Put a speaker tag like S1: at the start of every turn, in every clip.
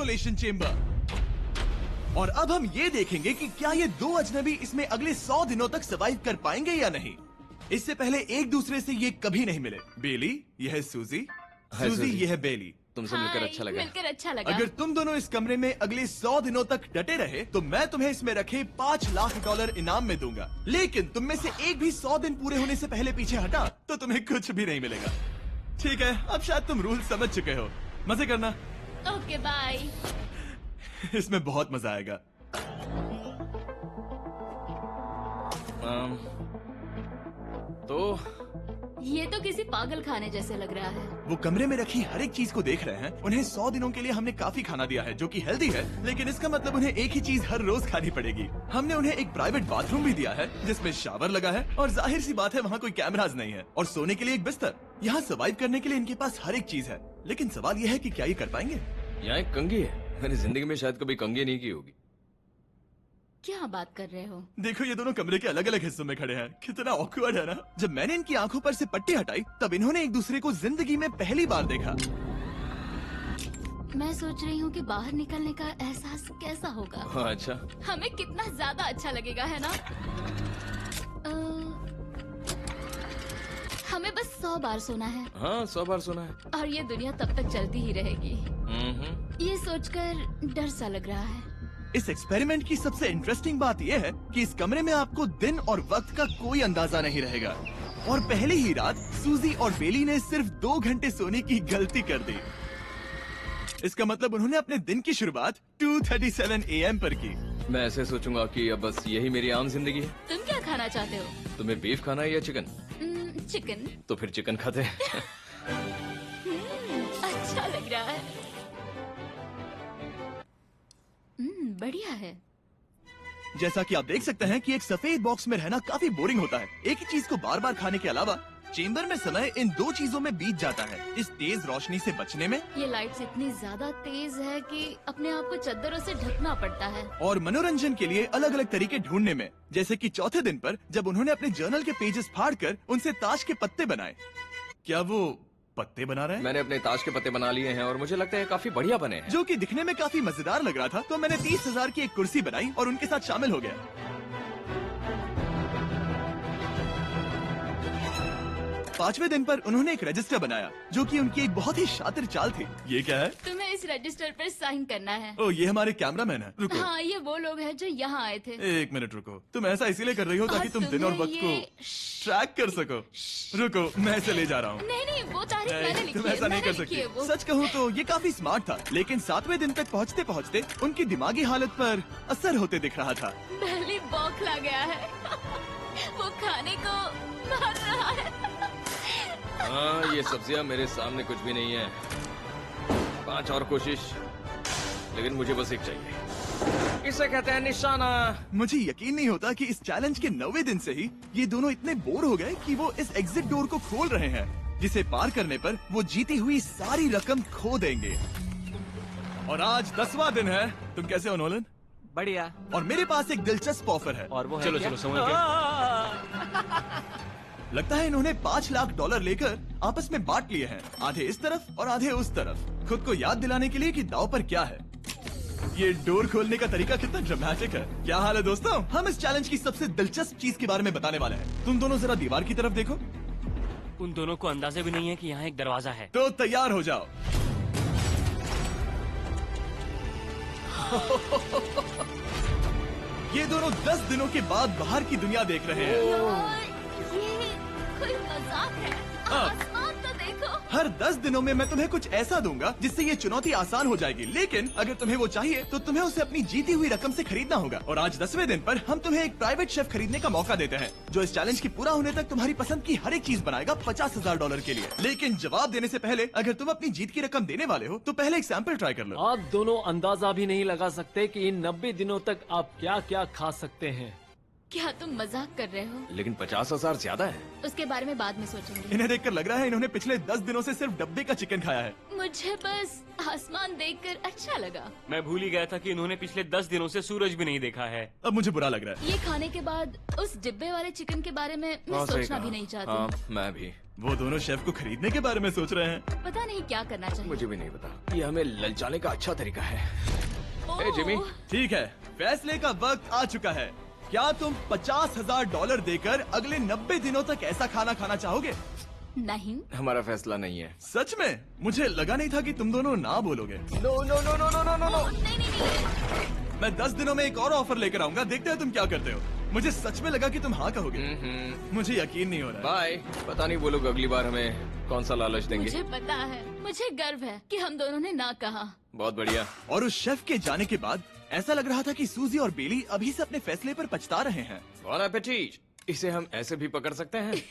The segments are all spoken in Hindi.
S1: Isolation chamber. और अब हम ये देखेंगे कि क्या ये दो अजनबी इसमें अगले 100 दिनों तक सर्वाइव कर पाएंगे या नहीं। इससे पहले एक दूसरे से ये कभी नहीं मिले। बेली, यह है सूजी, सूजी यह है बेली।
S2: तुमसे मिलकर अच्छा लगा।
S3: मिलकर अच्छा लगा।
S1: अगर तुम दोनों इस कमरे में अगले 100 दिनों तक डटे रहे तो मैं तुम्हें इसमें रखे $5 लाख इनाम में दूंगा। लेकिन तुम में से एक भी 100 दिन पूरे होने से पहले पीछे हटा तो तुम्हें कुछ भी नहीं मिलेगा। ठीक है, अब शायद तुम रूल समझ चुके हो। मजे करना।
S3: Okay bye.
S1: इसमें बहुत मजा आएगा।
S2: तो
S3: ये तो किसी पागल खाने जैसे लग रहा है।
S1: वो कमरे में रखी हर एक चीज को देख रहे हैं। उन्हें 100 दिनों के लिए हमने काफी खाना दिया है जो कि हेल्दी है, लेकिन इसका मतलब उन्हें एक ही चीज हर रोज खानी पड़ेगी। हमने उन्हें एक प्राइवेट बाथरूम भी दिया है जिसमें शावर लगा है और जाहिर सी बात है वहाँ कोई कैमराज नहीं है, और सोने के लिए एक बिस्तर। यहाँ सर्वाइव करने के लिए इनके पास हर एक चीज है, लेकिन सवाल यह है कि क्या ये कर पाएंगे।
S2: यहाँ एक कंघी है। मैंने जिंदगी में शायद कभी कंघी नहीं की होगी।
S3: क्या बात कर रहे हो?
S1: देखो ये दोनों कमरे के अलग अलग हिस्सों में खड़े हैं। कितना ऑकवर्ड है ना। जब मैंने इनकी आंखों पर से पट्टी हटाई तब इन्होंने एक दूसरे को जिंदगी में पहली बार देखा।
S3: मैं सोच रही हूँ कि बाहर निकलने का एहसास कैसा होगा।
S2: हाँ, अच्छा।
S3: हमें कितना ज्यादा अच्छा लगेगा, है ना? हमें बस 100 बार सोना है।
S2: हाँ, 100 बार सोना है।
S3: और ये दुनिया तब तक चलती ही रहेगी। ये सोचकर डर सा लग रहा है।
S1: इस एक्सपेरिमेंट की सबसे इंटरेस्टिंग बात यह है कि इस कमरे में आपको दिन और वक्त का कोई अंदाजा नहीं रहेगा। और पहली ही रात सूजी और बेली ने सिर्फ 2 घंटे सोने की गलती कर दी। इसका मतलब उन्होंने अपने दिन की शुरुआत 2:37 AM पर की।
S2: मैं ऐसे सोचूंगा कि अब बस यही मेरी आम जिंदगी है।
S3: तुम क्या खाना चाहते हो?
S2: तुम्हें बीफ खाना है या चिकन?
S3: चिकन।
S2: तो फिर चिकन खाते हैं।
S3: अच्छा लग रहा है। बढ़िया है।
S1: जैसा कि आप देख सकते हैं कि एक सफेद बॉक्स में रहना काफी बोरिंग होता है। एक ही चीज को बार बार खाने के अलावा चेम्बर में समय इन 2 चीजों में बीत जाता है। इस तेज रोशनी से बचने में,
S3: ये लाइट्स इतनी ज्यादा तेज है कि अपने आप को चादरों से ढकना पड़ता है।
S1: और मनोरंजन के लिए अलग अलग तरीके ढूंढने में, जैसे कि चौथे दिन पर जब उन्होंने अपने जर्नल के पेजेस फाड़कर उनसे ताश के पत्ते बनाए। क्या वो पत्ते बना रहे हैं?
S2: मैंने अपने ताश के पत्ते बना लिए हैं और मुझे लगता है काफी बढ़िया बने हैं।
S1: जो कि दिखने में काफी मजेदार लग रहा था, तो मैंने 30,000 की एक कुर्सी बनाई और उनके साथ शामिल हो गया। 5वें दिन पर उन्होंने एक रजिस्टर बनाया जो कि उनकी एक बहुत ही शातिर चाल थी। ये क्या है?
S3: तुम्हें इस रजिस्टर पर साइन करना है।
S1: ओ, ये हमारे कैमरामैन है। रुको।
S3: हाँ, ये वो लोग हैं जो यहाँ आए थे।
S1: 1 मिनट रुको। तुम ऐसा इसीलिए कर रही हो ताकि
S3: और
S1: तुम दिन और
S3: तुम्हें
S1: वक्त को
S3: ये-
S1: ट्रैक कर सको। रुको, मैं इसे ले जा रहा हूँ।
S3: नहीं नहीं, वो तारीख मैंने लिखी
S1: तुम
S3: है।
S1: ऐसा नहीं
S3: मैंने
S1: कर
S3: लिखी है
S1: सकती।
S3: वो।
S1: सच कहूँ तो ये काफी स्मार्ट था, लेकिन 7वें दिन तक पहुँचते पहुँचते उनकी दिमागी हालत पर असर होते दिख रहा था।
S3: पहली बौखला गया है। वो खाने को मार रहा है।
S2: हाँ, ये सब्जियां मेरे सामने कुछ भी नहीं है। 5 और कोशिश, लेकिन मुझे बस एक चाहिए। इसे कहते हैं निशाना।
S1: मुझे यकीन नहीं होता कि इस चैलेंज के 9वें दिन से ही ये दोनों इतने बोर हो गए कि वो इस एग्जिट डोर को खोल रहे हैं, जिसे पार करने पर वो जीती हुई सारी रकम खो देंगे। और आज 10वां दिन है। तुम कैसे हो नोलन?
S4: बढ़िया।
S1: और मेरे पास एक दिलचस्प ऑफर है।
S4: और वो है
S2: चलो
S4: क्या?
S2: चलो, समझ गए।
S1: लगता है इन्होंने $5 लाख लेकर आपस में बांट लिए हैं, आधे इस तरफ और आधे उस तरफ, खुद को याद दिलाने के लिए कि दाव पर क्या है। ये डोर खोलने का तरीका कितना ड्रामेटिक है। क्या हाल है दोस्तों? हम इस चैलेंज की सबसे दिलचस्प चीज के बारे में बताने वाले हैं। तुम दोनों जरा दीवार की तरफ देखो।
S4: उन दोनों को अंदाजा भी नहीं है कि यहाँ एक दरवाजा है।
S1: तो तैयार हो जाओ। ये दोनों 10 दिनों के बाद बाहर की दुनिया देख रहे हैं।
S3: यार, ये कोई मजाक है। आसमान तो देखो।
S1: हर 10 दिनों में मैं तुम्हें कुछ ऐसा दूंगा जिससे ये चुनौती आसान हो जाएगी, लेकिन अगर तुम्हें वो चाहिए तो तुम्हें उसे अपनी जीती हुई रकम से खरीदना होगा। और आज 10वें दिन पर हम तुम्हें एक प्राइवेट शेफ खरीदने का मौका देते हैं जो इस चैलेंज के पूरा होने तक तुम्हारी पसंद की हर एक चीज बनाएगा $50,000 के लिए। लेकिन जवाब देने से पहले अगर तुम अपनी जीत की रकम देने वाले हो तो पहले एक सैंपल ट्राई कर लो।
S5: आप दोनों अंदाजा भी नहीं लगा सकते कि इन 90 दिनों तक आप क्या क्या खा सकते हैं।
S3: क्या तुम मजाक कर रहे हो?
S2: लेकिन 50,000 ज्यादा है।
S3: उसके बारे में बाद में सोचेंगे।
S1: इन्हें देखकर लग रहा है इन्होंने पिछले 10 दिनों से सिर्फ डब्बे का चिकन खाया है।
S3: मुझे बस आसमान देखकर अच्छा लगा।
S4: मैं भूल ही गया था कि इन्होंने पिछले 10 दिनों से सूरज भी नहीं देखा है।
S1: अब मुझे बुरा लग रहा है।
S3: ये खाने के बाद उस डिब्बे वाले चिकन के बारे में मैं
S2: हाँ, सही
S3: सोचना
S2: कहा।
S3: भी नहीं चाहती।
S2: हाँ, मैं भी।
S1: वो दोनों शेफ को खरीदने के बारे में सोच रहे हैं।
S3: पता नहीं क्या करना चाहिए।
S2: मुझे भी नहीं पता। ये हमें ललचाने का अच्छा तरीका है।
S3: ओह,
S2: ए, जिमी।
S1: ठीक है, फैसले का वक्त आ चुका है। क्या तुम $50,000 देकर अगले 90 दिनों तक ऐसा खाना खाना चाहोगे?
S3: नहीं।
S2: हमारा फैसला नहीं है।
S1: सच में? मुझे लगा नहीं था कि तुम दोनों ना बोलोगे।
S2: No no no no no no no no.
S3: नहीं नहीं नहीं।
S1: मैं 10 दिनों में एक और ऑफर लेकर आऊंगा, देखते हैं तुम क्या करते हो। मुझे सच में लगा कि तुम हाँ कहोगे। मुझे यकीन नहीं हो रहा।
S2: बाय। पता नहीं वो लोग अगली बार हमें कौन सा लालच देंगे।
S3: मुझे पता है, मुझे गर्व है कि हम दोनों ने ना कहा।
S2: बहुत बढ़िया।
S1: और उस शेफ के जाने के बाद ऐसा लग रहा था कि सूजी और बेली अभी से अपने फैसले पर पछता रहे हैं।
S2: बॉन एपेटीट। इसे हम ऐसे भी पकड़ सकते हैं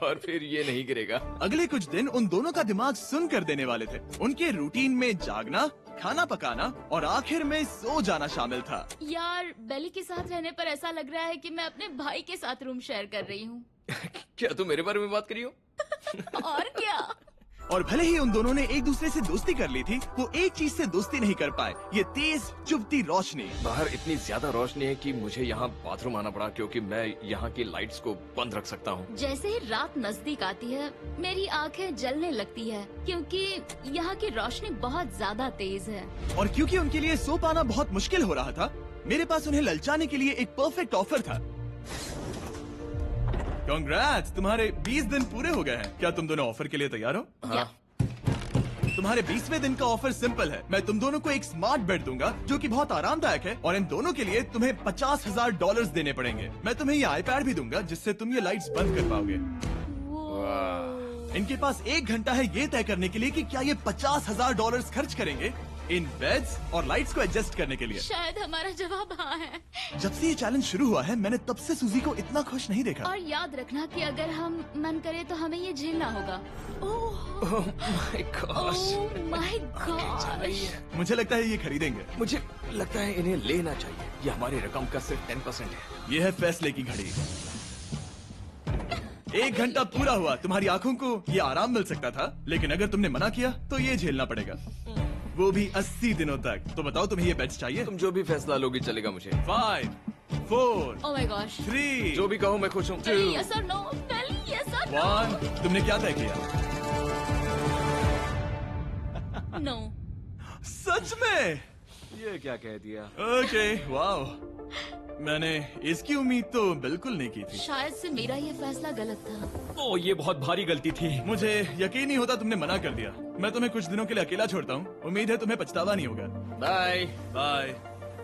S2: और फिर ये नहीं गिरेगा।
S1: अगले कुछ दिन उन दोनों का दिमाग सुन कर देने वाले थे। उनके रूटीन में जागना, खाना पकाना और आखिर में सो जाना शामिल था।
S3: यार, बेली के साथ रहने पर ऐसा लग रहा है कि मैं अपने भाई के साथ रूम शेयर कर रही हूँ।
S2: क्या तुम मेरे बारे में बात करी हो?
S3: और क्या?
S1: और भले ही उन दोनों ने एक दूसरे से दोस्ती कर ली थी, वो एक चीज से दोस्ती नहीं कर पाए, ये तेज चुभती रोशनी।
S2: बाहर इतनी ज्यादा रोशनी है कि मुझे यहाँ बाथरूम आना पड़ा क्योंकि मैं यहाँ की लाइट्स को बंद रख सकता हूँ।
S3: जैसे ही रात नजदीक आती है, मेरी आंखें जलने लगती है क्योंकि यहाँ की रोशनी बहुत ज्यादा तेज है।
S1: और क्योंकि उनके लिए सो पाना बहुत मुश्किल हो रहा था, मेरे पास उन्हें ललचाने के लिए एक परफेक्ट ऑफर था। कांग्रेट्स, तुम्हारे 20 दिन पूरे हो गए हैं। क्या तुम दोनों ऑफर के लिए तैयार हो?
S2: हाँ।
S1: तुम्हारे 20वें दिन का ऑफर सिंपल है। मैं तुम दोनों को एक स्मार्ट बेड दूंगा जो कि बहुत आरामदायक है, और इन दोनों के लिए तुम्हें $50,000 देने पड़ेंगे। मैं तुम्हें ये आईपैड भी दूंगा जिससे तुम ये लाइट्स बंद कर पाओगे। इनके पास 1 घंटा है ये तय करने के लिए कि क्या ये $50,000 खर्च करेंगे इन बेड्स और लाइट्स को एडजस्ट करने के लिए।
S3: शायद हमारा जवाब हाँ है।
S1: जब से ये चैलेंज शुरू हुआ है, मैंने तब से सूजी को इतना खुश नहीं देखा।
S3: और याद रखना कि अगर हम मन करे तो हमें ये झेलना होगा। Oh
S2: my gosh.
S3: My gosh.
S1: मुझे लगता है ये खरीदेंगे।
S2: मुझे लगता है इन्हें लेना चाहिए। ये हमारी रकम का सिर्फ 10% है।
S1: ये है फैसले की घड़ी। 1 घंटा पूरा हुआ, तुम्हारी आंखों को ये आराम मिल सकता था, लेकिन अगर तुमने मना किया तो ये झेलना पड़ेगा, वो भी 80 दिनों तक। तो बताओ, तुम्हें ये बेड्स चाहिए?
S2: तुम जो भी फैसला लोगी चलेगा मुझे।
S1: 5, 4,
S3: ओह माय गॉश।
S1: 3,
S2: जो भी कहो मैं खुश हूँ।
S3: यस और नो? बेली, यस और
S1: 1। तुमने क्या तय किया?
S3: नो?
S1: सच में?
S2: ये क्या कह दिया?
S1: Okay, wow. मैंने इसकी उम्मीद तो बिल्कुल नहीं की थी।
S3: शायद से मेरा ये फैसला गलत था।
S1: ओह, ये बहुत भारी गलती थी। मुझे यकीन नहीं होता तुमने मना कर दिया। मैं तुम्हें कुछ दिनों के लिए अकेला छोड़ता हूँ। उम्मीद है तुम्हें पछतावा नहीं होगा।
S2: Bye
S1: bye.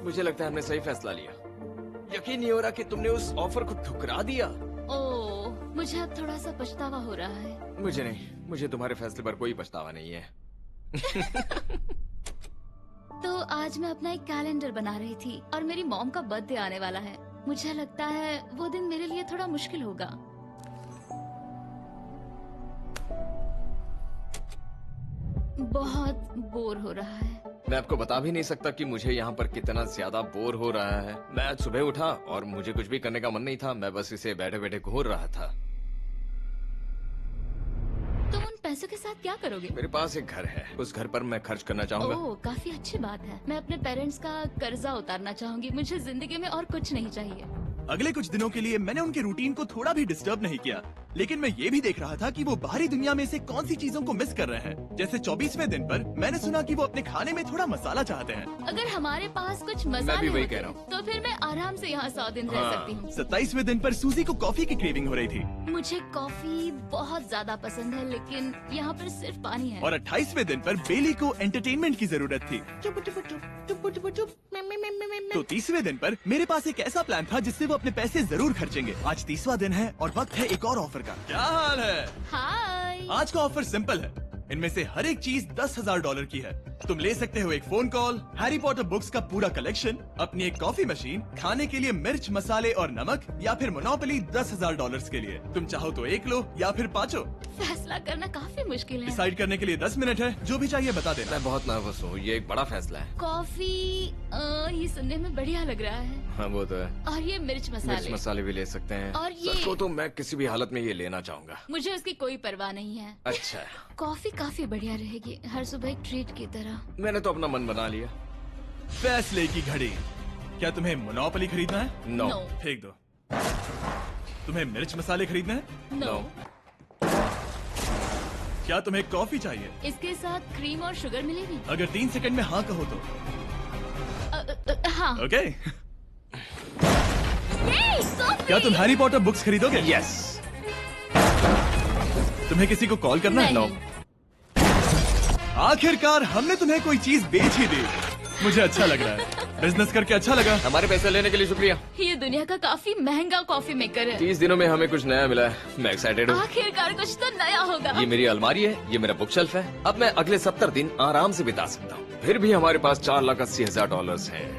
S2: मुझे लगता है हमने सही फैसला लिया। यकीन नहीं हो रहा कि तुमने उस ऑफर को ठुकरा दिया।
S3: ओह, मुझे अब थोड़ा सा पछतावा हो रहा है।
S2: मुझे नहीं, मुझे तुम्हारे फैसले पर कोई पछतावा नहीं है।
S3: तो आज मैं अपना एक कैलेंडर बना रही थी और मेरी मॉम का बर्थडे आने वाला है। मुझे लगता है वो दिन मेरे लिए थोड़ा मुश्किल होगा। बहुत बोर हो रहा है।
S2: मैं आपको बता भी नहीं सकता कि मुझे यहाँ पर कितना ज्यादा बोर हो रहा है। मैं आज सुबह उठा और मुझे कुछ भी करने का मन नहीं था। मैं बस इसे बैठे बैठे घूर रहा था।
S3: तुम उन पैसों के साथ क्या करोगे?
S2: मेरे पास एक घर है, उस घर पर मैं खर्च करना चाहूंगा।
S3: ओह, काफी अच्छी बात है। मैं अपने पेरेंट्स का कर्जा उतारना चाहूंगी। मुझे जिंदगी में और कुछ नहीं चाहिए।
S1: अगले कुछ दिनों के लिए मैंने उनके रूटीन को थोड़ा भी डिस्टर्ब नहीं किया, लेकिन मैं ये भी देख रहा था कि वो बाहरी दुनिया में से कौन सी चीजों को मिस कर रहे हैं। जैसे 24वें दिन पर मैंने सुना कि वो अपने खाने में थोड़ा मसाला चाहते हैं।
S3: अगर हमारे पास कुछ
S2: मैं
S3: मसाले
S2: भी वही
S3: होते
S2: कह रहा हूँ।
S3: तो फिर मैं आराम से यहाँ 100 दिन रह
S2: हाँ।
S3: सकती हूँ।
S1: 27वें दिन पर सूजी को कॉफी की क्रेविंग हो रही थी।
S3: मुझे कॉफी बहुत ज्यादा पसंद है, लेकिन यहाँ पर सिर्फ पानी है।
S1: और 28वें दिन पर बेली को एंटरटेनमेंट की जरूरत थी। तो 30वें दिन पर मेरे पास एक ऐसा प्लान था जिससे वो अपने पैसे जरूर खर्चेंगे। आज 30वां दिन है और वक्त है एक और ऑफर का। क्या हाल है?
S3: हाय।
S1: आज का ऑफर सिंपल है। इनमें से हर एक चीज $10,000 की है। तुम ले सकते हो एक phone call, Harry Potter books का पूरा कलेक्शन, अपनी एक कॉफी मशीन, खाने के लिए मिर्च, मसाले और नमक, या फिर मोनोपोली $10,000 के लिए। तुम चाहो तो 1 लो या फिर 5।
S3: फैसला फैसला करना काफी मुश्किल है।
S1: डिसाइड करने के लिए 10 मिनट है, जो भी चाहिए बता देना।
S2: मैं बहुत नर्वस हूँ, ये एक बड़ा फैसला है।
S3: कॉफी ये सुनने में बढ़िया लग रहा है।
S2: हाँ वो तो है।
S3: और ये मिर्च
S2: मिर्च
S3: मसाले,
S2: मसाले भी ले सकते हैं।
S3: और ये-
S2: सच को तो मैं किसी भी हालत में ये लेना चाहूंगा।
S3: मुझे उसकी कोई परवाह नहीं है।
S2: अच्छा है।
S3: कॉफी काफी बढ़िया रहेगी, हर सुबह एक ट्रीट की तरह।
S2: मैंने तो अपना मन बना लिया।
S1: फैसले की घड़ी। क्या तुम्हें मोनोपोली खरीदना है?
S2: नो।
S1: फेंक दो। तुम्हें मिर्च मसाले खरीदना है?
S3: नो।
S1: क्या तुम्हें कॉफी चाहिए?
S3: इसके साथ क्रीम और शुगर मिलेगी?
S1: अगर 3 सेकंड में हाँ कहो तो।
S3: हाँ।
S1: ओके।
S3: कॉफी!
S1: क्या तुम हैरी पॉटर बुक्स खरीदोगे?
S2: यस।
S1: तुम्हें किसी को कॉल करना है?
S3: नहीं।
S1: आखिरकार हमने तुम्हें कोई चीज बेच ही दी। मुझे अच्छा लग रहा है। बिजनेस करके अच्छा लगा।
S2: हमारे पैसे लेने के लिए शुक्रिया।
S3: ये दुनिया का काफी महंगा कॉफी मेकर है।
S2: 30 दिनों में हमें कुछ नया मिला है। मैं एक्साइटेड हूँ।
S3: आखिरकार कुछ तो नया होगा।
S2: ये मेरी अलमारी है, ये मेरा बुक शेल्फ है। अब मैं अगले 70 दिन आराम से बिता सकता हूँ। फिर भी हमारे पास $4,80,000 हैं।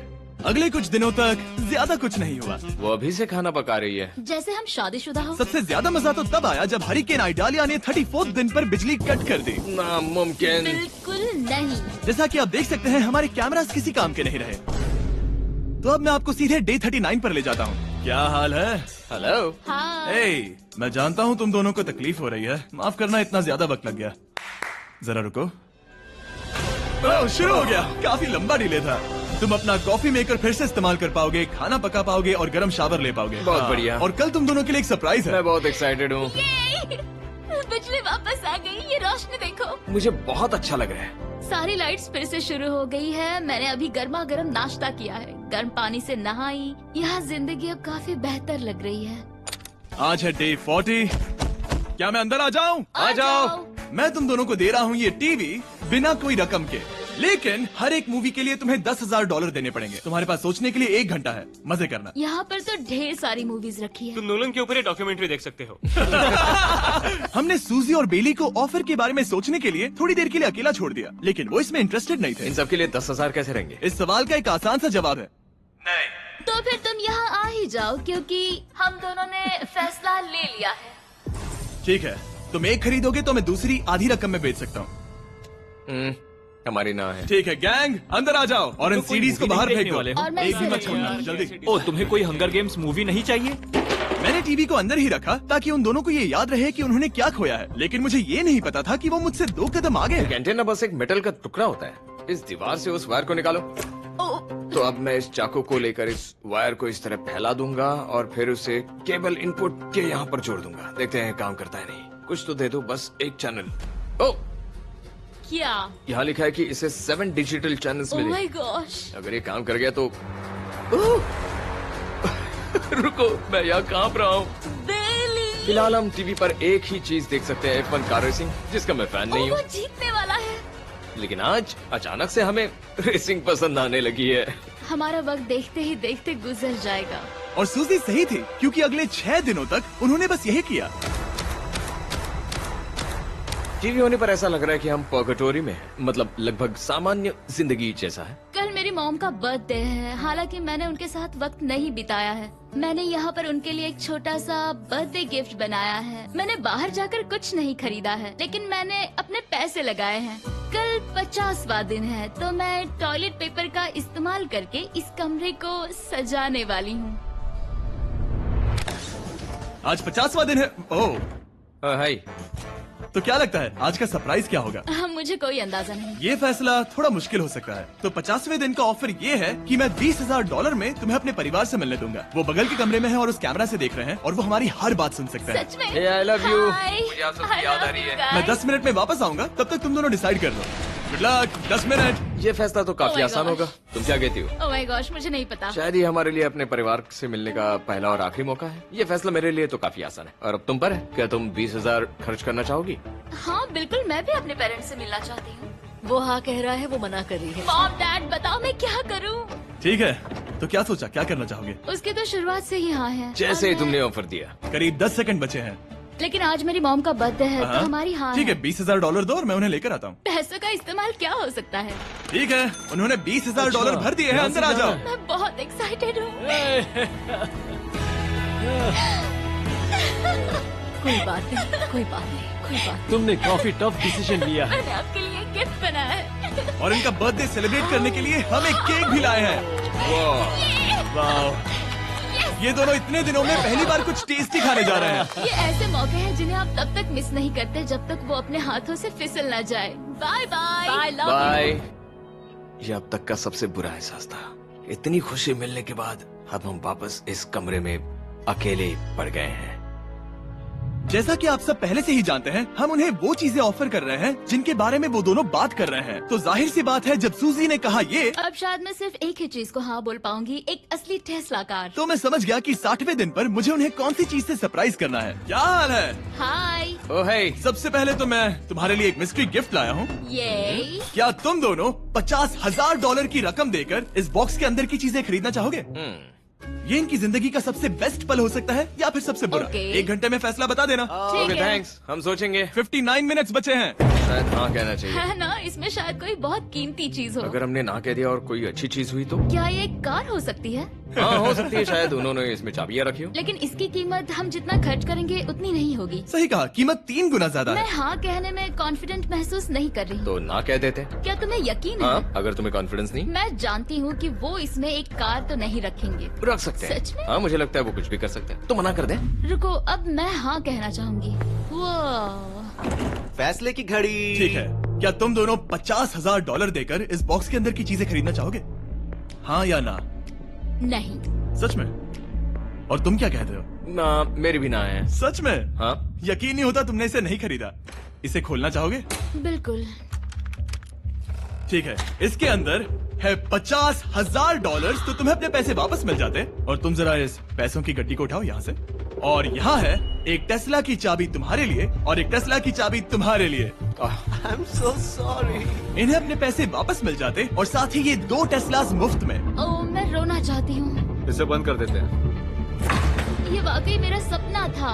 S1: अगले कुछ दिनों तक ज्यादा कुछ नहीं हुआ।
S2: वो अभी से खाना पका रही है।
S3: जैसे हम शादीशुदा हो।
S1: सबसे ज्यादा मजा तो तब आया जब हरिकेन आइडालिया ने 34 दिन पर बिजली कट कर दी।
S2: नामुमकिन।
S3: बिल्कुल नहीं।
S1: जैसा कि आप देख सकते हैं हमारे कैमरास किसी काम के नहीं रहे। तो अब मैं आपको सीधे डे 39 पर ले जाता हूँ। क्या हाल है?
S2: हेलो।
S3: हाँ।
S1: ए, मैं जानता हूँ तुम दोनों को तकलीफ हो रही है। माफ करना, इतना ज्यादा वक्त लग गया। जरा रुको। ओह, शुरू हो गया। काफी लंबा डिले था। तुम अपना कॉफी मेकर फिर से इस्तेमाल कर पाओगे, खाना पका पाओगे और गर्म शावर ले पाओगे।
S2: बहुत
S1: हाँ,
S2: बढ़िया।
S1: और कल तुम दोनों के लिए एक सरप्राइज है।
S2: मैं बहुत एक्साइटेड हूँ।
S3: ये! बिजली वापस आ गई। ये रोशनी देखो।
S2: मुझे बहुत अच्छा लग रहा है।
S3: सारी लाइट्स फिर से शुरू हो गई है। मैंने अभी गर्मा गर्म नाश्ता किया है, गर्म पानी से नहाई। यहाँ जिंदगी अब काफी बेहतर लग रही है।
S1: आज है डे 40। क्या मैं अंदर आ जाऊं?
S3: आ जाओ।
S1: मैं तुम दोनों को दे रहा हूँ ये टीवी बिना कोई रकम के, लेकिन हर एक मूवी के लिए तुम्हें $10,000 देने पड़ेंगे। तुम्हारे पास सोचने के लिए 1 घंटा है। मजे करना।
S3: यहाँ पर तो ढेर सारी मूवीज रखी है।
S4: तुम नोलन के ऊपर ये डॉक्यूमेंट्री देख सकते हो।
S1: हमने सूजी और बेली को ऑफर के बारे में सोचने के लिए थोड़ी देर के लिए अकेला छोड़ दिया, लेकिन वो इसमें इंटरेस्टेड नहीं थे।
S2: इन सब के लिए 10,000 कैसे रहेंगे?
S1: इस सवाल का एक आसान सा जवाब है नहीं।
S3: तो फिर तुम यहाँ आ ही जाओ, क्योंकि हम दोनों ने फैसला ले लिया है।
S1: ठीक है, तुम एक खरीदोगे तो मैं दूसरी आधी रकम में बेच सकता हूँ।
S2: हमारी ना है।
S1: ठीक है गैंग, अंदर आ जाओ और इन
S4: तो कोई
S1: सीडीज को
S4: movie
S1: बाहर
S4: नहीं
S1: फेंक
S4: देखने
S1: दो।
S4: वाले हो?
S3: और मैं
S1: एक भी
S3: इसे
S1: मत छोड़ना,
S3: रखूंगी।
S1: जल्दी।
S5: ओ, तुम्हें कोई हंगर गेम्स मूवी नहीं चाहिए?
S1: मैंने टीवी को अंदर ही रखा ताकि उन दोनों को ये याद रहे कि उन्होंने क्या खोया है, लेकिन मुझे ये नहीं पता था कि वो मुझसे 2 कदम आगे
S2: एक
S1: है।
S2: एंटेना बस एक मेटल का टुकड़ा होता है। इस दीवार से उस वायर को निकालो।
S3: ओ,
S2: तो अब मैं इस चाकू को लेकर इस वायर को इस तरह फैला दूंगा और फिर उसे केबल इनपुट के यहाँ पर जोड़ दूंगा। देखते हैं काम करता है नहीं। कुछ तो दे दो, बस एक चैनल। ओ,
S3: क्या?
S2: यहाँ लिखा है कि इसे 7 डिजिटल चैनल्स
S3: ओ
S2: मिले।
S3: My gosh.
S2: अगर ये काम कर गया तो रुको, मैं यहाँ कांप रहा हूँ।
S3: बेली!
S2: फिलहाल हम टीवी पर एक ही चीज देख सकते हैं, F1 कार रेसिंग, जिसका मैं फैन नहीं
S3: वो
S2: हूँ।
S3: जीतने वाला है।
S2: लेकिन आज अचानक से हमें रेसिंग पसंद आने लगी है।
S3: हमारा वक्त देखते ही देखते गुजर जाएगा।
S1: और सूजी सही थी, क्योंकि अगले 6 दिनों तक उन्होंने बस यही किया।
S2: टीवी होने पर ऐसा लग रहा है कि हम पर्गेटोरी में हैं। मतलब लगभग सामान्य जिंदगी जैसा है।
S3: कल मेरी मॉम का बर्थडे है, हालांकि मैंने उनके साथ वक्त नहीं बिताया है। मैंने यहाँ पर उनके लिए एक छोटा सा बर्थडे गिफ्ट बनाया है। मैंने बाहर जाकर कुछ नहीं खरीदा है, लेकिन मैंने अपने पैसे लगाए हैं। कल 50वां दिन है, तो मैं टॉयलेट पेपर का इस्तेमाल करके इस कमरे को सजाने वाली हूँ।
S1: आज 50वां दिन है। ओह,
S2: हाय।
S1: तो क्या लगता है आज का सरप्राइज क्या होगा?
S3: मुझे कोई अंदाजा नहीं।
S1: ये फैसला थोड़ा मुश्किल हो सकता है। तो 50वें दिन का ऑफर ये है कि मैं $20,000 में तुम्हें अपने परिवार से मिलने दूंगा। वो बगल के कमरे में है और उस कैमरा से देख रहे हैं और वो हमारी हर बात सुन सकते हैं।
S3: सच में?
S2: Hey, I love you.
S3: Hi.
S2: मुझे आप सबकी
S3: I
S2: याद आ
S3: love
S2: रही
S3: you
S2: है।
S3: guys.
S1: मैं 10 मिनट में वापस आऊंगा, तब तक तुम दोनों डिसाइड कर लो। Good luck. 10 मिनट।
S2: ये फैसला तो काफी
S3: Oh my
S2: आसान
S3: gosh.
S2: होगा। तुम क्या कहती हो?
S3: Oh my gosh, मुझे नहीं पता।
S2: शायद ये हमारे लिए अपने परिवार से मिलने का पहला और आखिरी मौका है। ये फैसला मेरे लिए तो काफी आसान है। और अब तुम पर है। क्या तुम 20,000 खर्च करना चाहोगी?
S3: हाँ बिल्कुल, मैं भी अपने पेरेंट्स से मिलना चाहती हूँ।
S6: वो हाँ कह रहा है, वो मना कर रही है।
S3: मॉम डैड बताओ मैं क्या करूँ?
S1: ठीक है, तो क्या सोचा, क्या करना चाहोगे?
S3: उसके तो शुरुआत से ही हाँ है।
S2: जैसे ही
S3: और
S2: तुमने ऑफर दिया।
S1: करीब 10 सेकंड बचे हैं।
S3: लेकिन आज मेरी मॉम का बर्थडे है, तो हमारी हाँ
S1: ठीक है, $20,000 दो और मैं उन्हें लेकर आता हूँ।
S3: पैसों का इस्तेमाल क्या हो सकता है?
S1: ठीक है, उन्होंने $20,000 भर दिए हैं। अंदर आ जाओ।
S3: मैं बहुत एक्साइटेड हूँ।
S6: कोई बात नहीं, कोई बात नहीं, कोई कोई बात
S5: तुमने काफी टफ डिसीजन लिया है।
S3: मैंने आपके लिए गिफ्ट बनाया है।
S1: और इनका बर्थडे सेलिब्रेट करने के लिए हम एक केक भी लाए हैं। वाह, ये दोनों इतने दिनों में पहली बार कुछ टेस्टी खाने जा रहे हैं।
S3: ये ऐसे मौके हैं जिन्हें आप तब तक मिस नहीं करते जब तक वो अपने हाथों से फिसल ना जाए। Bye bye.
S6: Bye love
S2: bye. ये अब तक का सबसे बुरा एहसास था। इतनी खुशी मिलने के बाद अब हम वापस इस कमरे में अकेले पड़ गए हैं।
S1: जैसा कि आप सब पहले से ही जानते हैं, हम उन्हें वो चीजें ऑफर कर रहे हैं जिनके बारे में वो दोनों बात कर रहे हैं। तो जाहिर सी बात है, जब सूजी ने कहा ये,
S3: अब शायद मैं सिर्फ एक ही चीज को हाँ बोल पाऊंगी, एक असली टेस्ला कार।
S1: तो मैं समझ गया कि 60वें दिन पर मुझे उन्हें कौन सी चीज से सरप्राइज करना है। क्या हाल है?
S3: हाय।
S2: ओह हे,
S1: सबसे पहले तो मैं तुम्हारे लिए एक मिस्ट्री गिफ्ट लाया हूँ।
S3: ये
S1: क्या तुम दोनों $50,000 की रकम देकर इस बॉक्स के अंदर की चीजें खरीदना चाहोगे? ये इनकी जिंदगी का सबसे बेस्ट पल हो सकता है या फिर सबसे बुरा।
S3: Okay.
S1: 1 घंटे में फैसला बता देना।
S3: ठीक
S2: ओके
S3: है।
S2: थैंक्स, हम सोचेंगे।
S1: 59 मिनट्स बचे हैं।
S2: शायद हाँ कहना चाहिए।
S3: है ना, इसमें शायद कोई बहुत कीमती चीज हो।
S2: अगर हमने ना कह दिया और कोई अच्छी चीज हुई तो?
S3: क्या ये एक कार हो सकती है?
S2: हाँ हो सकती है, शायद उन्होंने इसमें चाबियां रखी हो।
S3: लेकिन इसकी कीमत हम जितना खर्च करेंगे उतनी नहीं होगी।
S1: सही कहा, कीमत 3 गुना ज्यादा
S3: मैं
S1: है।
S3: हाँ कहने में कॉन्फिडेंट महसूस नहीं कर रही।
S2: तो ना कह देते।
S3: क्या तुम्हें यकीन
S2: हाँ,
S3: है?
S2: अगर तुम्हें कॉन्फिडेंस नहीं,
S3: मैं जानती हूँ कि वो इसमें एक कार तो नहीं रखेंगे।
S2: रख सकते हैं।
S3: सच में?
S2: हाँ मुझे लगता है वो कुछ भी कर सकते हैं। तो मना कर दे।
S3: रुको, अब मैं हाँ कहना चाहूंगी। वो
S7: फैसले की घड़ी।
S1: ठीक है, क्या तुम दोनों $50,000 देकर इस बॉक्स के अंदर की चीजें खरीदना चाहोगे? हाँ या ना?
S3: नहीं।
S1: सच में? और तुम क्या कहते हो?
S2: ना, मेरी भी ना है।
S1: सच में?
S2: हाँ
S1: यकीन नहीं होता तुमने इसे नहीं खरीदा। इसे खोलना चाहोगे?
S3: बिल्कुल।
S1: ठीक है, इसके अंदर है $50,000, तो तुम्हें अपने पैसे वापस मिल जाते। और तुम जरा इस पैसों की गड्डी को उठाओ यहाँ से। और यहाँ है एक टेस्ला की चाबी तुम्हारे लिए और एक टेस्ला की चाबी तुम्हारे लिए।
S7: I am so sorry.
S1: इन्हें अपने पैसे वापस मिल जाते और साथ ही ये 2 टेस्लास मुफ्त में।
S3: ओ, मैं रोना चाहती हूँ।
S7: इसे बंद कर देते हैं।
S3: ये वाकई मेरा सपना था।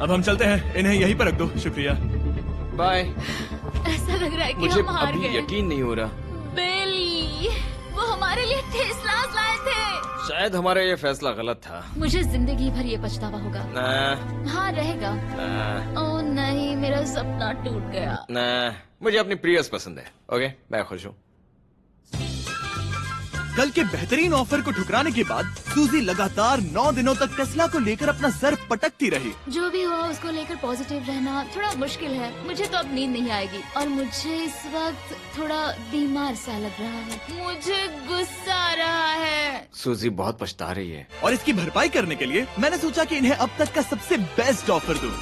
S1: अब हम चलते हैं, इन्हें यहीं पर रख दो। शुक्रिया।
S2: बाय।
S3: ऐसा लग रहा है कि
S2: मुझे
S3: हम हार
S2: अभी
S3: गए।
S2: यकीन नहीं हो रहा।
S3: बिली, वो हमारे लिए टेस्लास लाए थे।
S2: शायद हमारा ये फैसला गलत था।
S3: मुझे जिंदगी भर ये पछतावा होगा।
S2: ना,
S3: हाँ रहेगा।
S2: ना,
S3: ओ नहीं, मेरा सपना टूट गया।
S2: ना, मुझे अपनी प्रियस पसंद है। ओके, मैं खुश हूँ।
S1: कल के बेहतरीन ऑफर को ठुकराने के बाद सूजी लगातार 9 दिनों तक टेस्ला को लेकर अपना सर पटकती रही।
S3: जो भी हुआ उसको लेकर पॉजिटिव रहना थोड़ा मुश्किल है। मुझे तो अब नींद नहीं आएगी और मुझे इस वक्त थोड़ा बीमार सा लग रहा है। मुझे गुस्सा आ रहा है।
S2: सूजी बहुत पछता रही है।
S1: और इसकी भरपाई करने के लिए मैंने सोचा कि इन्हें अब तक का सबसे बेस्ट ऑफर दूं।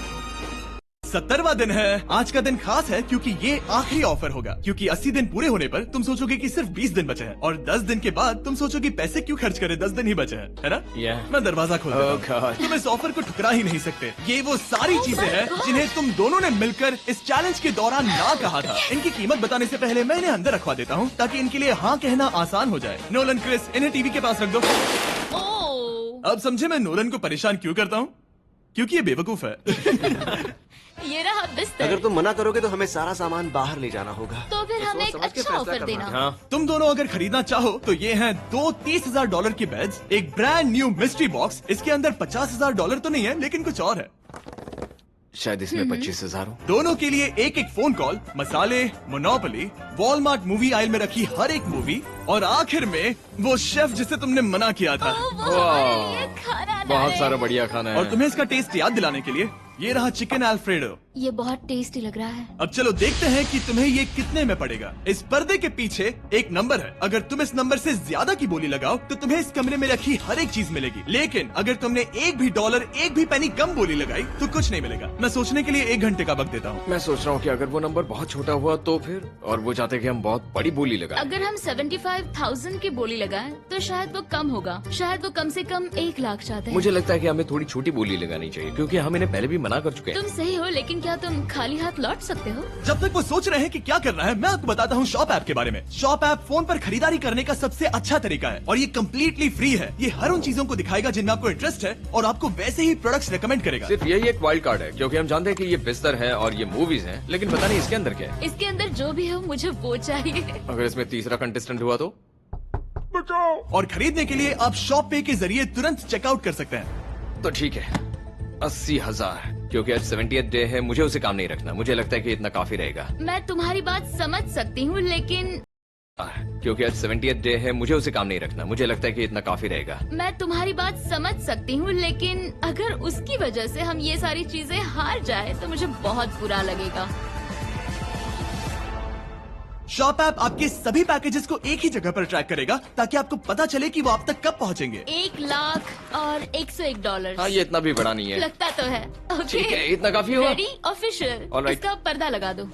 S1: 70वां दिन है। आज का दिन खास है क्योंकि ये आखिरी ऑफर होगा। क्योंकि 80 दिन पूरे होने पर तुम सोचोगे कि सिर्फ 20 दिन बचे हैं और 10 दिन के बाद तुम सोचोगे पैसे क्यों खर्च करें, 10 दिन ही बचे हैं, है ना?
S2: Yeah.
S1: मैं दरवाजा खोल देता
S2: Oh
S1: हूं।
S2: God.
S1: तुम इस ऑफर को ठुकरा ही नहीं सकते। ये वो सारी चीजें हैं जिन्हें तुम दोनों ने मिलकर इस चैलेंज के दौरान ना कहा था। इनकी कीमत बताने से पहले मैं इन्हें अंदर रखवा देता हूँ ताकि इनके लिए हाँ कहना आसान हो जाए। नोलन, क्रिस, इन्हें टीवी के पास रख दो।
S3: ओ,
S1: अब समझे मैं नोलन को परेशान क्यों करता हूँ? क्योंकि ये बेवकूफ है।
S3: ये रहा बिस्तर।
S7: अगर तुम मना करोगे तो हमें सारा सामान बाहर ले जाना होगा।
S3: तो फिर हमें एक
S7: सोच समझ के
S3: अच्छा
S7: फैसला
S3: ऑफर
S7: करना।
S3: देना।
S2: हाँ,
S1: तुम दोनों अगर खरीदना चाहो तो ये हैं 2 $30,000 के बेड्स, एक ब्रांड न्यू मिस्ट्री बॉक्स। इसके अंदर $50,000 तो नहीं है लेकिन कुछ और है।
S2: शायद इसमें 25,000 हो।
S1: दोनों के लिए एक एक फोन कॉल, मसाले, मोनोपोली, वॉलमार्ट मूवी आइल में रखी हर एक मूवी और आखिर में वो शेफ जिसे तुमने मना किया था।
S3: ओ, वो हमारे लिए खाना ला
S2: बहुत
S3: रहे
S2: सारा
S3: हैं।
S2: बढ़िया खाना है।
S1: और तुम्हें इसका टेस्ट याद दिलाने के लिए ये रहा चिकन अल्फ्रेडो।
S3: ये बहुत टेस्टी लग रहा है।
S1: अब चलो देखते हैं कि तुम्हें ये कितने में पड़ेगा। इस पर्दे के पीछे एक नंबर है। अगर तुम इस नंबर से ज्यादा की बोली लगाओ तो तुम्हें इस कमरे में रखी हर एक चीज मिलेगी। लेकिन अगर तुमने एक भी डॉलर, एक भी पेनी कम बोली लगाई तो कुछ नहीं मिलेगा। मैं सोचने के लिए 1 घंटे का वक्त देता हूँ।
S2: मैं सोच रहा हूँ कि अगर वो नंबर बहुत छोटा हुआ तो फिर, और वो चाहते कि हम बहुत बड़ी बोली लगाएं।
S3: अगर हम 75,000 की बोली लगाएं तो शायद वो कम होगा। शायद वो कम से कम 1 लाख चाहते हैं।
S2: मुझे लगता है कि हमें थोड़ी छोटी बोली लगानी चाहिए क्योंकि हम इन्हें पहले भी मना कर चुके हैं।
S3: तुम सही हो, लेकिन क्या तुम खाली हाथ लौट सकते हो?
S1: जब तक वो सोच रहे हैं कि क्या करना है, मैं आपको बताता हूँ शॉप ऐप के बारे में। शॉप ऐप फोन पर खरीदारी करने का सबसे अच्छा तरीका है और ये कम्प्लीटली फ्री है। ये हर उन चीजों को दिखाएगा जिनमें आपको इंटरेस्ट है और आपको वैसे ही प्रोडक्ट्स रेकमेंड करेगा।
S2: सिर्फ यही एक वाइल्ड कार्ड है क्योंकि हम जानते हैं कि ये बिस्तर है और ये मूवीज हैं, लेकिन पता नहीं इसके अंदर क्या है।
S3: इसके अंदर जो भी हो मुझे वो चाहिए।
S2: अगर इसमें तीसरा कंटेस्टेंट हुआ तो?
S1: और खरीदने के लिए आप शॉप पे के जरिए तुरंत चेकआउट कर सकते हैं।
S2: तो ठीक है, 80,000 क्योंकि आज 70th डे है, मुझे उसे काम नहीं रखना। मुझे लगता है कि इतना काफी रहेगा।
S3: मैं तुम्हारी बात समझ सकती हूँ, लेकिन
S2: क्योंकि आज 70th डे है, मुझे उसे काम नहीं रखना। मुझे लगता है कि इतना काफी रहेगा।
S3: मैं तुम्हारी बात समझ सकती हूँ, लेकिन अगर उसकी वजह से हम ये सारी चीजें हार जाए तो मुझे बहुत बुरा लगेगा।
S1: शॉप ऐप आपके सभी पैकेजेस को एक ही जगह पर ट्रैक करेगा ताकि आपको पता चले कि वो आप तक कब पहुंचेंगे।
S3: 1 लाख और $101।
S2: हाँ, ये इतना भी बड़ा नहीं है।
S3: लगता तो है।
S2: ठीक है, इतना काफी होगा।
S3: Ready, official.
S2: Alright.
S3: इसका पर्दा लगा दो।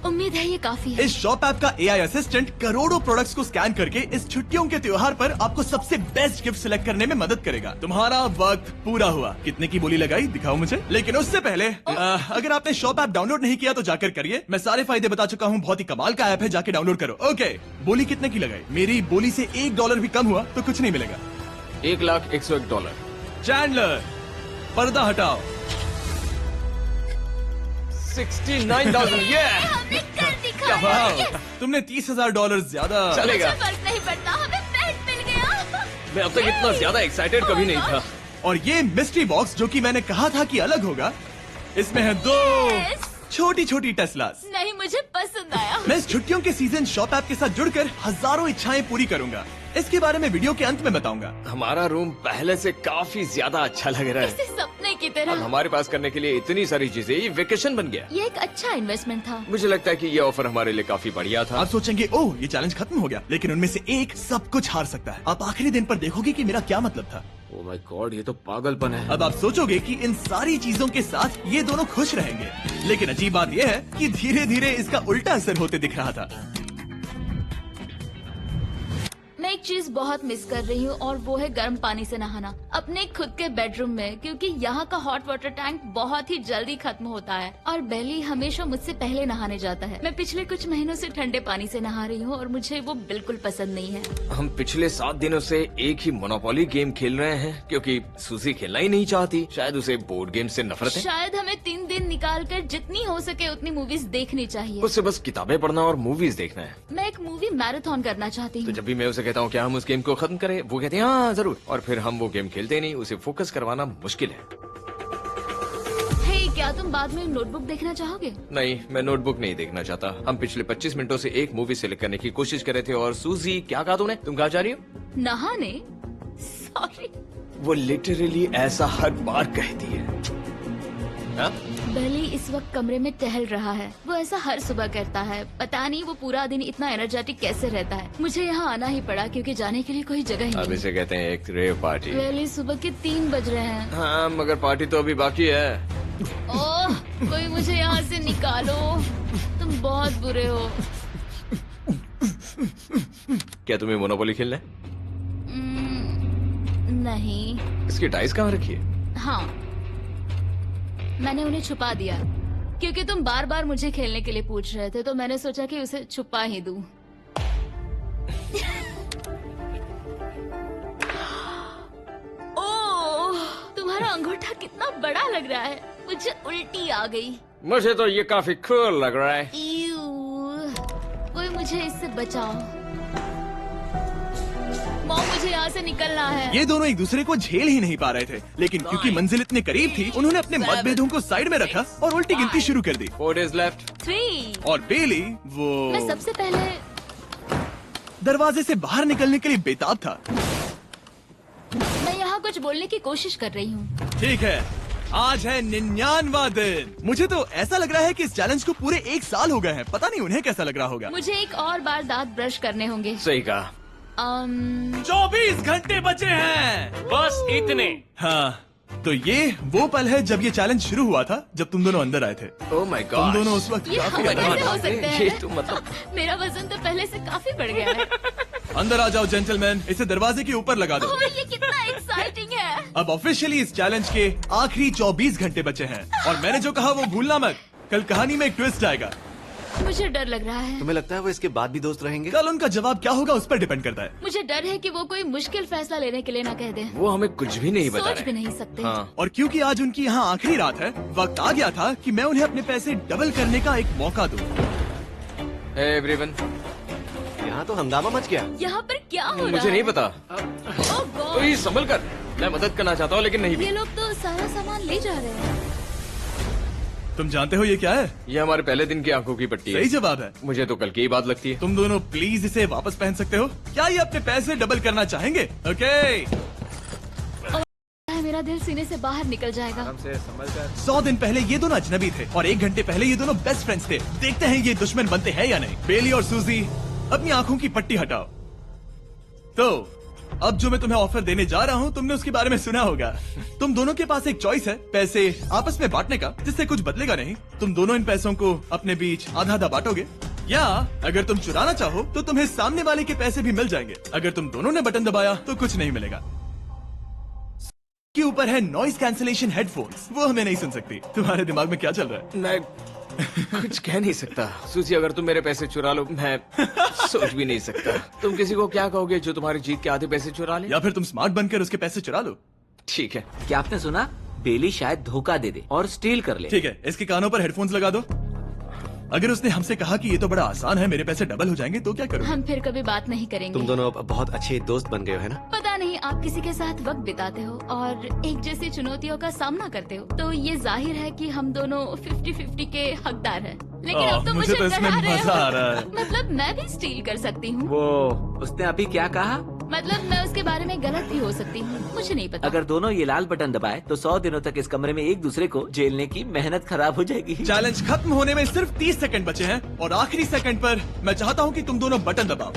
S3: उम्मीद है ये काफी है।
S1: इस शॉप ऐप का AI असिस्टेंट करोड़ों प्रोडक्ट्स को स्कैन करके इस छुट्टियों के त्योहार पर आपको सबसे बेस्ट गिफ्ट सिलेक्ट करने में मदद करेगा। तुम्हारा वक्त पूरा हुआ। कितने की बोली लगाई दिखाओ मुझे। लेकिन उससे पहले अगर आपने शॉप ऐप डाउनलोड नहीं किया तो जाकर करिए। मैं सारे फायदे बता चुका हूँ। बहुत ही कमाल का ऐप है, जाके डाउनलोड करो। ओके, बोली कितने की लगाई? मेरी बोली से $1 भी कम हुआ तो कुछ नहीं मिलेगा।
S2: $1,01,000।
S1: चैंडलर, पर्दा हटाओ।
S2: 69,000। ये
S3: हमने कर दिखाया।
S1: वाह, तुमने $30,000 ज्यादा।
S2: चलेगा।
S3: मुझे फर्क नहीं पड़ता, हमें बेड मिल गया।
S2: मैं अब तक इतना ज्यादा एक्साइटेड कभी नहीं था।
S1: और ये मिस्ट्री बॉक्स जो कि मैंने कहा था कि अलग होगा, इसमें है 2
S3: Yes.
S1: छोटी छोटी टेस्लास।
S3: नहीं, मुझे पसंद आया।
S1: मैं इस छुट्टियों के सीजन शॉप ऐप के साथ जुड़कर हजारों इच्छाएं पूरी करूंगा। इसके बारे में वीडियो के अंत में बताऊंगा।
S2: हमारा रूम पहले से काफी ज्यादा अच्छा लग रहा है।
S3: इसे सपने की
S2: अब
S3: तरह।
S2: हमारे पास करने के लिए इतनी सारी चीजें, ये वेकेशन बन गया।
S3: ये एक अच्छा इन्वेस्टमेंट था।
S2: मुझे लगता है कि ये ऑफर हमारे लिए काफी बढ़िया था।
S1: आप सोचेंगे ओह ये चैलेंज खत्म हो गया, लेकिन उनमें से एक सब कुछ हार सकता है। आप आखिरी दिन पर देखोगे कि मेरा क्या मतलब था।
S7: ओह माय गॉड, ये तो पागलपन है।
S1: अब आप सोचोगे कि इन सारी चीजों के साथ ये दोनों खुश रहेंगे, लेकिन अजीब बात यह है कि धीरे धीरे इसका उल्टा असर होते दिख रहा था।
S3: मैं एक चीज बहुत मिस कर रही हूँ और वो है गर्म पानी से नहाना अपने खुद के बेडरूम में, क्योंकि यहाँ का हॉट वाटर टैंक बहुत ही जल्दी खत्म होता है और बेली हमेशा मुझसे पहले नहाने जाता है। मैं पिछले कुछ महीनों से ठंडे पानी से नहा रही हूँ और मुझे वो बिल्कुल पसंद नहीं है।
S2: हम पिछले 7 दिनों से एक ही मोनोपोली गेम खेल रहे हैं क्योंकि सूजी खेलना ही नहीं चाहती। शायद उसे बोर्ड गेम से नफरत है।
S3: शायद हमें 3 दिन निकाल कर जितनी हो सके उतनी मूवीज देखनी चाहिए।
S2: उससे बस किताबें पढ़ना और मूवीज देखना है।
S3: मैं एक मूवी मैराथन करना चाहती
S2: तो
S3: हूँ।
S2: जब भी मैं उसे कहता हूँ क्या हम उस गेम को खत्म करें, वो कहते हैं हाँ जरूर, और फिर हम वो गेम खेलते नहीं। उसे फोकस करवाना मुश्किल है।
S3: हे, क्या तुम बाद में नोटबुक देखना चाहोगे?
S2: नहीं, मैं नोटबुक नहीं देखना चाहता। हम पिछले 25 मिनटों से एक मूवी सिलेक्ट करने की कोशिश कर रहे थे। और सूजी, क्या कहा तूने? तुम कहाँ जा रही हो?
S3: नहाने? सॉरी।
S2: वो लिटरली ऐसा हर बार कहती है। हाँ?
S3: बेली इस वक्त कमरे में टहल रहा है। वो ऐसा हर सुबह करता है। पता नहीं वो पूरा दिन इतना एनर्जेटिक कैसे रहता है। मुझे यहाँ आना ही पड़ा क्योंकि जाने के लिए कोई जगह ही
S2: अब
S3: नहीं।
S2: इसे कहते हैं एक रेव पार्टी।
S3: बेली, सुबह के 3 बज रहे हैं।
S2: हाँ, मगर पार्टी तो अभी बाकी है।
S3: ओह, कोई मुझे यहाँ से निकालो। तुम बहुत बुरे हो।
S2: क्या तुम्हें मोनोपोली खेलना है?
S3: नहीं।
S2: इसकी डाइस कहाँ रखी है?
S3: हाँ, मैंने उन्हें छुपा दिया क्योंकि तुम बार बार मुझे खेलने के लिए पूछ रहे थे, तो मैंने सोचा कि उसे छुपा ही दूं। ओह, तुम्हारा अंगूठा कितना बड़ा लग रहा है। मुझे उल्टी आ गई।
S2: मुझे तो ये काफी कूल लग रहा है।
S3: ईऊ, कोई मुझे इससे बचाओ। मॉम, मुझे यहाँ से निकलना है।
S1: ये दोनों एक दूसरे को झेल ही नहीं पा रहे थे, लेकिन क्योंकि मंजिल इतने करीब थी, उन्होंने अपने मतभेदों को साइड में रखा और उल्टी गिनती शुरू कर दी।
S2: 4 days left।
S3: 3।
S1: और बेली वो
S3: मैं सबसे पहले
S1: दरवाजे से बाहर निकलने के लिए बेताब था।
S3: मैं यहाँ कुछ बोलने की कोशिश कर रही हूँ।
S1: ठीक है, आज है 99वां दिन। मुझे तो ऐसा लग रहा है कि इस चैलेंज को पूरे 1 साल हो गए हैं। पता नहीं उन्हें कैसा लग रहा होगा।
S3: मुझे एक और बार दांत ब्रश करने होंगे।
S2: सही कहा।
S1: 24 घंटे बचे हैं।
S4: बस इतने।
S1: हाँ, तो ये वो पल है जब ये चैलेंज शुरू हुआ था, जब तुम दोनों अंदर आए थे।
S2: ओह माय
S1: तुम
S2: गॉड।
S1: दोनों उस वक्त
S3: ये
S1: काफी
S3: हम
S1: अलग
S3: कैसे
S1: थे।
S3: हो सकते
S2: ये
S3: हैं?
S2: तो मतलब
S3: मेरा वजन तो पहले से काफी बढ़ गया है।
S1: अंदर आ जाओ जेंटलमैन, इसे दरवाजे के ऊपर लगा दो।
S3: ओह, ये कितना एक्साइटिंग है।
S1: अब ऑफिशियली इस चैलेंज के आखिरी 24 घंटे बचे हैं, और मैंने जो कहा वो भूलना मत। कल कहानी में एक ट्विस्ट आएगा।
S3: मुझे डर लग रहा है।
S7: तुम्हें लगता है वो इसके बाद भी दोस्त रहेंगे?
S1: कल उनका जवाब क्या होगा उस पर डिपेंड करता है।
S3: मुझे डर है कि वो कोई मुश्किल फैसला लेने के लिए ना कह दे।
S2: वो हमें कुछ भी नहीं बता
S3: सोच भी
S2: रहे।
S3: नहीं सकते।
S2: हाँ,
S1: और क्योंकि आज उनकी यहाँ आखिरी रात है, वक्त आ गया था कि मैं उन्हें अपने पैसे डबल करने का एक मौका दूं।
S2: हे एवरीवन,
S7: यहाँ तो हंगामा मच गया।
S3: यहाँ पर क्या हो रहा है?
S2: मुझे नहीं पता।
S3: ओह गॉड।
S2: ओए, संभल कर। मैं मदद करना चाहता हूँ लेकिन नहीं भी।
S3: ये लोग तो सारा सामान ले जा रहे हैं।
S1: तुम जानते हो ये क्या है?
S2: ये हमारे पहले दिन की आंखों की पट्टी है।
S1: सही जवाब है।
S2: मुझे तो कल की ही बात लगती है।
S1: तुम दोनों प्लीज इसे वापस पहन सकते हो? क्या ये अपने पैसे डबल करना चाहेंगे? ओके।
S3: मेरा दिल सीने से बाहर निकल जाएगा।
S1: 100 दिन पहले ये दोनों अजनबी थे और 1 घंटे पहले ये दोनों बेस्ट फ्रेंड्स थे। देखते हैं ये दुश्मन बनते हैं या नहीं। बेली और सूजी, अपनी आंखों की पट्टी हटाओ। तो अब जो मैं तुम्हें ऑफर देने जा रहा हूँ, तुमने उसके बारे में सुना होगा। तुम दोनों के पास एक चॉइस है पैसे आपस में बांटने का, जिससे कुछ बदलेगा नहीं। तुम दोनों इन पैसों को अपने बीच आधा आधा बांटोगे, या अगर तुम चुराना चाहो तो तुम्हें सामने वाले के पैसे भी मिल जाएंगे। अगर तुम दोनों ने बटन दबाया तो कुछ नहीं मिलेगा। के ऊपर है नॉइज कैंसिलेशन हेडफोन्स, वो हमें नहीं सुन सकती। तुम्हारे दिमाग में क्या चल रहा है?
S2: मैं कुछ कह नहीं सकता। सूजी, अगर तुम मेरे पैसे चुरा लो, मैं सोच भी नहीं सकता। तुम किसी को क्या कहोगे जो तुम्हारी जीत के आधे पैसे चुरा ले?
S1: या फिर तुम स्मार्ट बनकर उसके पैसे चुरा लो।
S2: ठीक है।
S8: क्या आपने सुना? बेली शायद धोखा दे दे और स्टील कर ले।
S1: ठीक है, इसके कानों पर हेडफोन्स लगा दो। अगर उसने हमसे कहा कि ये तो बड़ा आसान है, मेरे पैसे डबल हो जाएंगे, तो क्या करोगे?
S3: हम फिर कभी बात नहीं करेंगे।
S7: तुम दोनों अब बहुत अच्छे दोस्त बन गए हो, है ना?
S3: पता नहीं, आप किसी के साथ वक्त बिताते हो और एक जैसी चुनौतियों का सामना करते हो, तो ये जाहिर है कि हम दोनों 50-50 के हकदार हैं। लेकिन अब तो
S1: मुझे तो इसमें
S3: डरा रहे
S1: मजा आ
S3: हो।
S1: रहा है।
S3: मतलब मैं भी स्टील कर सकती हूँ।
S8: वो उसने अभी क्या कहा?
S3: मतलब मैं उसके बारे में गलत भी हो सकती हूँ, मुझे नहीं पता।
S8: अगर दोनों ये लाल बटन दबाए तो 100 दिनों तक इस कमरे में एक दूसरे को झेलने की मेहनत खराब हो जाएगी।
S1: चैलेंज खत्म होने में सिर्फ 30 सेकंड बचे हैं और आखिरी सेकंड पर मैं चाहता हूँ कि तुम दोनों बटन दबाओ।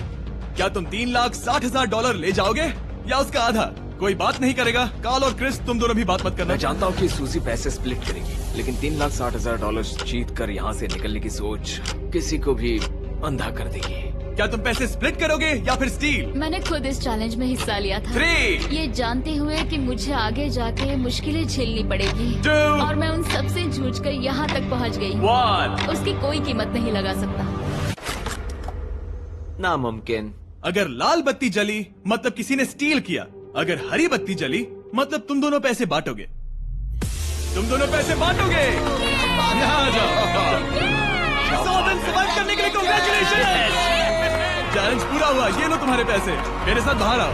S1: क्या तुम $3,60,000 ले जाओगे या उसका आधा? कोई बात नहीं करेगा। कार्ल और क्रिस, तुम दोनों भी बात मत करना।
S2: मैं जानता हूँ कि सूजी पैसे स्प्लिट करेगी, लेकिन $3,60,000 जीत कर यहाँ से निकलने की सोच किसी को भी अंधा कर देगी।
S1: क्या तुम पैसे स्प्लिट करोगे या फिर स्टील?
S3: मैंने खुद इस चैलेंज में हिस्सा लिया था,
S1: 3,
S3: ये जानते हुए कि मुझे आगे जाके मुश्किलें झेलनी पड़ेगी
S1: 2,
S3: और मैं उन सब से जूझ कर यहाँ तक पहुँच गई।
S1: 1।
S3: उसकी कोई कीमत नहीं लगा सकता।
S8: नामुमकिन।
S1: अगर लाल बत्ती जली मतलब किसी ने स्टील किया, अगर हरी बत्ती जली मतलब तुम दोनों पैसे बांटोगे। तुम दोनों पैसे बांटोगे। यहाँ आ जाओ। 100 दिन सर्वाइव करने के लिए कांग्रेचुलेशन। चैलेंज पूरा हुआ, ये लो तुम्हारे पैसे। मेरे साथ बाहर आओ।